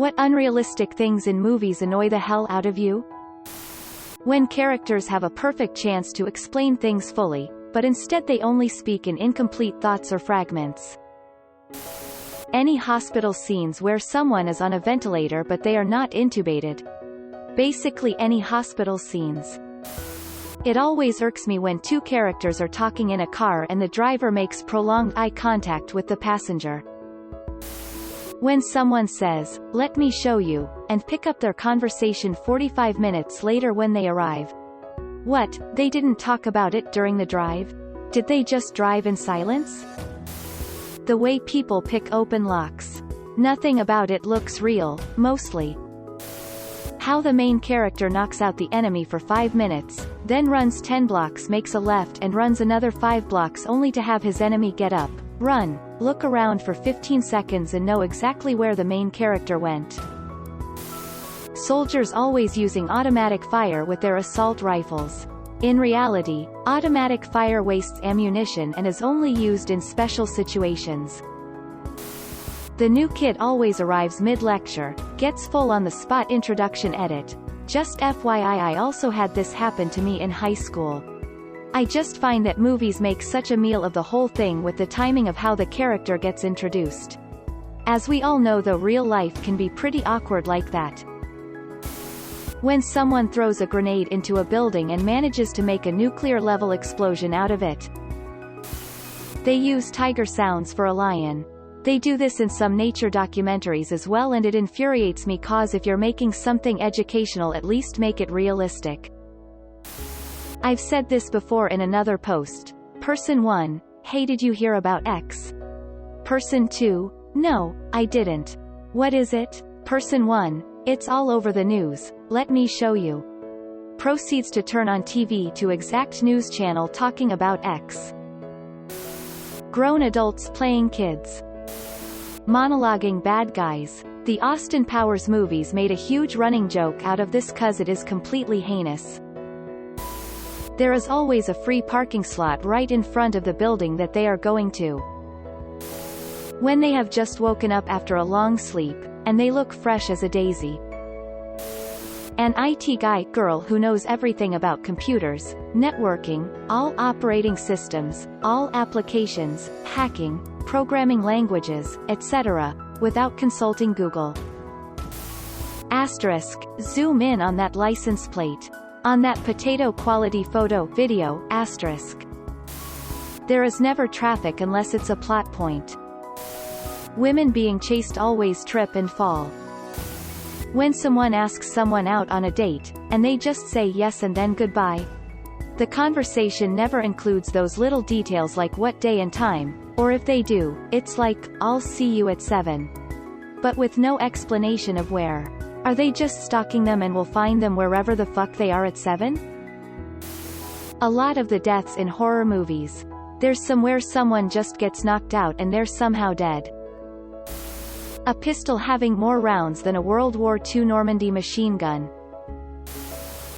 What unrealistic things in movies annoy the hell out of you? When characters have a perfect chance to explain things fully, but instead they only speak in incomplete thoughts or fragments. Any hospital scenes where someone is on a ventilator but they are not intubated. Basically any hospital scenes. It always irks me when two characters are talking in a car and the driver makes prolonged eye contact with the passenger. When someone says, "Let me show you," and pick up their conversation 45 minutes later when they arrive. What, they didn't talk about it during the drive? Did they just drive in silence? The way people pick open locks. Nothing about it looks real, mostly. How the main character knocks out the enemy for 5 minutes, then runs 10 blocks, makes a left and runs another 5 blocks only to have his enemy get up, run, look around for 15 seconds and know exactly where the main character went. Soldiers always using automatic fire with their assault rifles. In reality, automatic fire wastes ammunition and is only used in special situations. The new kid always arrives mid-lecture, gets full on-the-spot introduction edit. Just FYI, I also had this happen to me in high school. I just find that movies make such a meal of the whole thing with the timing of how the character gets introduced. As we all know though, real life can be pretty awkward like that. When someone throws a grenade into a building and manages to make a nuclear-level explosion out of it. They use tiger sounds for a lion. They do this in some nature documentaries as well, and it infuriates me cause if you're making something educational, at least make it realistic. I've said this before in another post. Person 1, hey, did you hear about X? Person 2, no, I didn't. What is it? Person 1, it's all over the news, let me show you. Proceeds to turn on TV to exact news channel talking about X. Grown adults playing kids. Monologuing bad guys. The Austin Powers movies made a huge running joke out of this cause it is completely heinous. There is always a free parking slot right in front of the building that they are going to. When they have just woken up after a long sleep, and they look fresh as a daisy. An IT guy, girl who knows everything about computers, networking, all operating systems, all applications, hacking, programming languages, etc., without consulting Google. Asterisk, zoom in on that license plate. On that potato quality photo, video, asterisk. There is never traffic unless it's a plot point. Women being chased always trip and fall. When someone asks someone out on a date, and they just say yes and then goodbye. The conversation never includes those little details like what day and time, or if they do, it's like, I'll see you at 7. But with no explanation of where. Are they just stalking them and will find them wherever the fuck they are at 7? A lot of the deaths in horror movies. There's somewhere someone just gets knocked out and they're somehow dead. A pistol having more rounds than a World War II Normandy machine gun.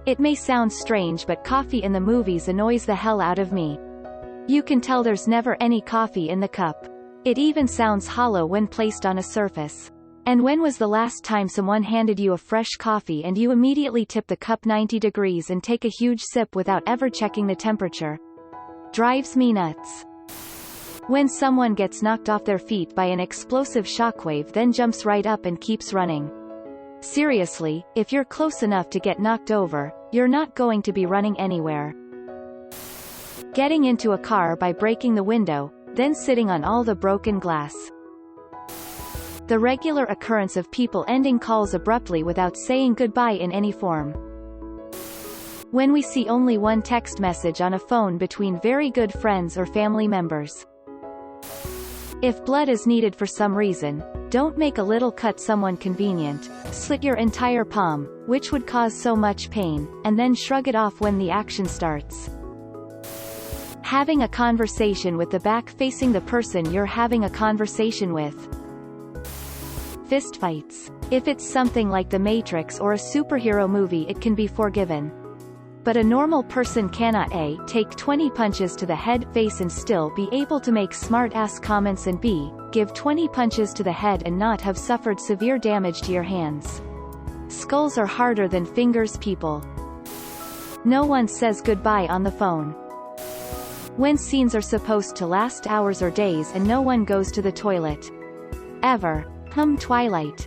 It may sound strange, but coffee in the movies annoys the hell out of me. You can tell there's never any coffee in the cup. It even sounds hollow when placed on a surface. And when was the last time someone handed you a fresh coffee and you immediately tip the cup 90 degrees and take a huge sip without ever checking the temperature? Drives me nuts. When someone gets knocked off their feet by an explosive shockwave then jumps right up and keeps running. Seriously, if you're close enough to get knocked over, you're not going to be running anywhere. Getting into a car by breaking the window, then sitting on all the broken glass. The regular occurrence of people ending calls abruptly without saying goodbye in any form. When we see only one text message on a phone between very good friends or family members. If blood is needed for some reason, don't make a little cut someone convenient, slit your entire palm, which would cause so much pain, and then shrug it off when the action starts. Having a conversation with the back facing the person you're having a conversation with. Fistfights. If it's something like The Matrix or a superhero movie, it can be forgiven. But a normal person cannot A. take 20 punches to the head, face and still be able to make smart-ass comments and B. give 20 punches to the head and not have suffered severe damage to your hands. Skulls are harder than fingers, people. No one says goodbye on the phone. When scenes are supposed to last hours or days and no one goes to the toilet. Ever. Twilight.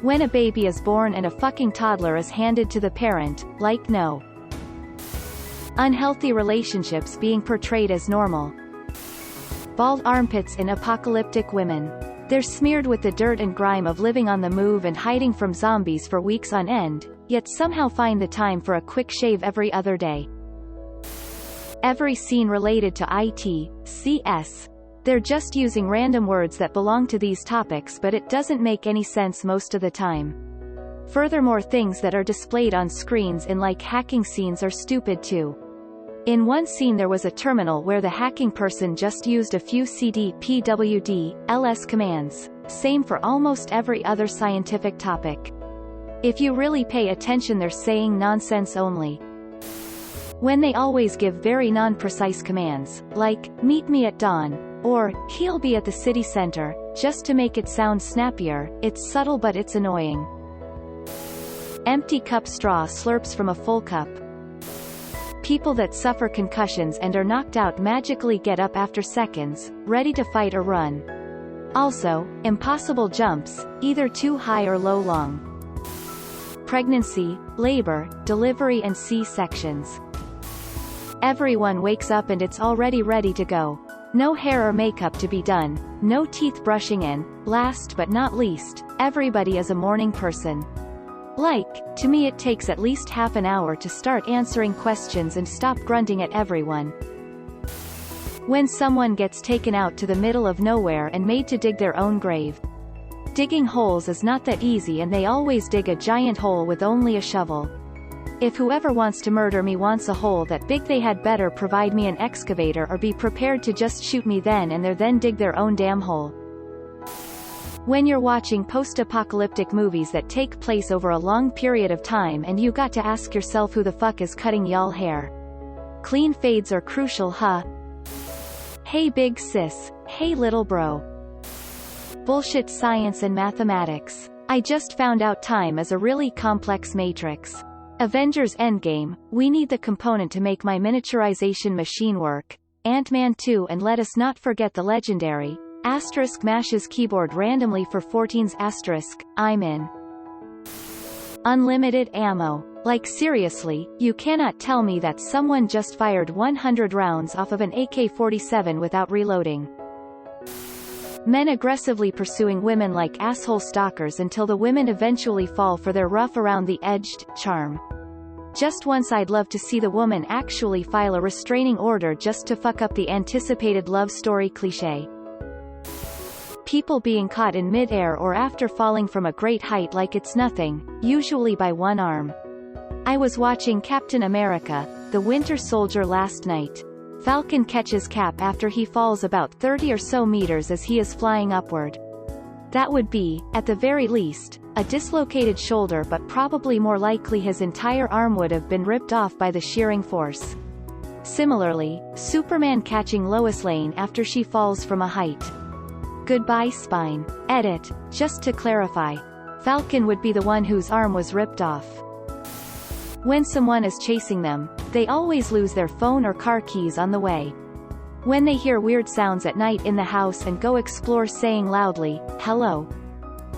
When a baby is born and a fucking toddler is handed to the parent, like no. Unhealthy relationships being portrayed as normal. Bald armpits in apocalyptic women. They're smeared with the dirt and grime of living on the move and hiding from zombies for weeks on end, yet somehow find the time for a quick shave every other day. Every scene related to IT, CS. They're just using random words that belong to these topics, but it doesn't make any sense most of the time. Furthermore, things that are displayed on screens in like hacking scenes are stupid too. In one scene there was a terminal where the hacking person just used a few cd, pwd, ls commands, same for almost every other scientific topic. If you really pay attention, they're saying nonsense only. When they always give very non-precise commands, like, meet me at dawn, or, he'll be at the city center, just to make it sound snappier, it's subtle but it's annoying. Empty cup straw slurps from a full cup. People that suffer concussions and are knocked out magically get up after seconds, ready to fight or run. Also, impossible jumps, either too high or low long. Pregnancy, labor, delivery and C-sections. Everyone wakes up and it's already ready to go. No hair or makeup to be done, no teeth brushing in, last but not least, everybody is a morning person. Like, to me it takes at least half an hour to start answering questions and stop grunting at everyone. When someone gets taken out to the middle of nowhere and made to dig their own grave. Digging holes is not that easy and they always dig a giant hole with only a shovel. If whoever wants to murder me wants a hole that big, they had better provide me an excavator or be prepared to just shoot me then and there, then dig their own damn hole. When you're watching post-apocalyptic movies that take place over a long period of time and you got to ask yourself who the fuck is cutting y'all hair. Clean fades are crucial, huh? Hey big sis, hey little bro. Bullshit science and mathematics. I just found out time is a really complex matrix. Avengers Endgame, we need the component to make my miniaturization machine work. Ant-Man 2, and let us not forget the legendary asterisk mashes keyboard randomly for 14's asterisk, I'm in. Unlimited ammo. Like seriously, you cannot tell me that someone just fired 100 rounds off of an AK-47 without reloading. Men aggressively pursuing women like asshole stalkers until the women eventually fall for their rough around the edged charm. Just once I'd love to see the woman actually file a restraining order just to fuck up the anticipated love story cliché. People being caught in mid-air or after falling from a great height like it's nothing, usually by one arm. I was watching Captain America, the Winter Soldier last night. Falcon catches Cap after he falls about 30 or so meters as he is flying upward. That would be, at the very least, a dislocated shoulder, but probably more likely his entire arm would have been ripped off by the shearing force. Similarly, Superman catching Lois Lane after she falls from a height. Goodbye spine. Edit, just to clarify. Falcon would be the one whose arm was ripped off. When someone is chasing them, they always lose their phone or car keys on the way. When they hear weird sounds at night in the house and go explore saying loudly, hello.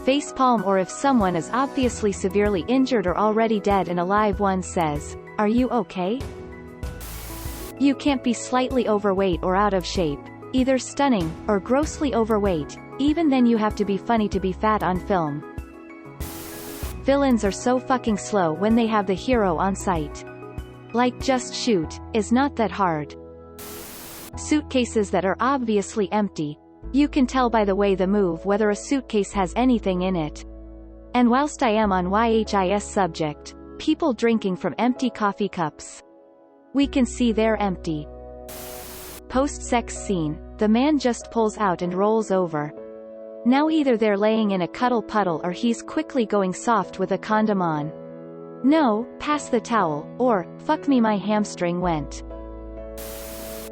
Facepalm, or if someone is obviously severely injured or already dead and alive, one says, are you okay? You can't be slightly overweight or out of shape, either stunning, or grossly overweight, even then you have to be funny to be fat on film. Villains are so fucking slow when they have the hero on sight. Like just shoot, is not that hard. Suitcases that are obviously empty. You can tell by the way they move whether a suitcase has anything in it. And whilst I am on YHIS subject, people drinking from empty coffee cups. We can see they're empty. Post-sex scene, the man just pulls out and rolls over. Now either they're laying in a cuddle puddle or he's quickly going soft with a condom on. No, pass the towel, or, fuck me my hamstring went.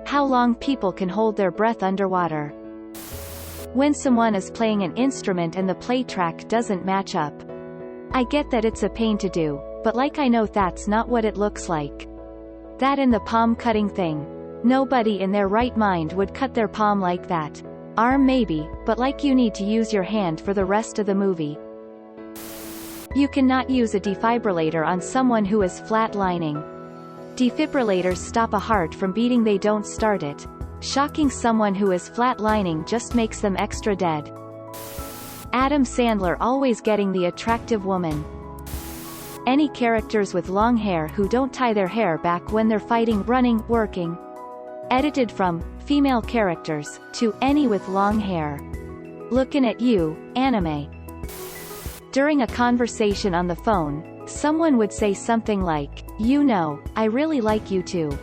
How long people can hold their breath underwater. When someone is playing an instrument and the play track doesn't match up. I get that it's a pain to do, but like I know that's not what it looks like. That and the palm cutting thing. Nobody in their right mind would cut their palm like that. Arm maybe, but like you need to use your hand for the rest of the movie. You cannot use a defibrillator on someone who is flatlining. Defibrillators stop a heart from beating, they don't start it. Shocking someone who is flatlining just makes them extra dead. Adam Sandler always getting the attractive woman. Any characters with long hair who don't tie their hair back when they're fighting, running, working. Edited from female characters to any with long hair. Looking at you, anime. During a conversation on the phone, someone would say something like, "You know, I really like you too."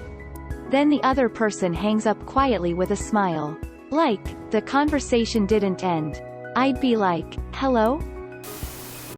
Then the other person hangs up quietly with a smile. Like, the conversation didn't end. I'd be like, "Hello?"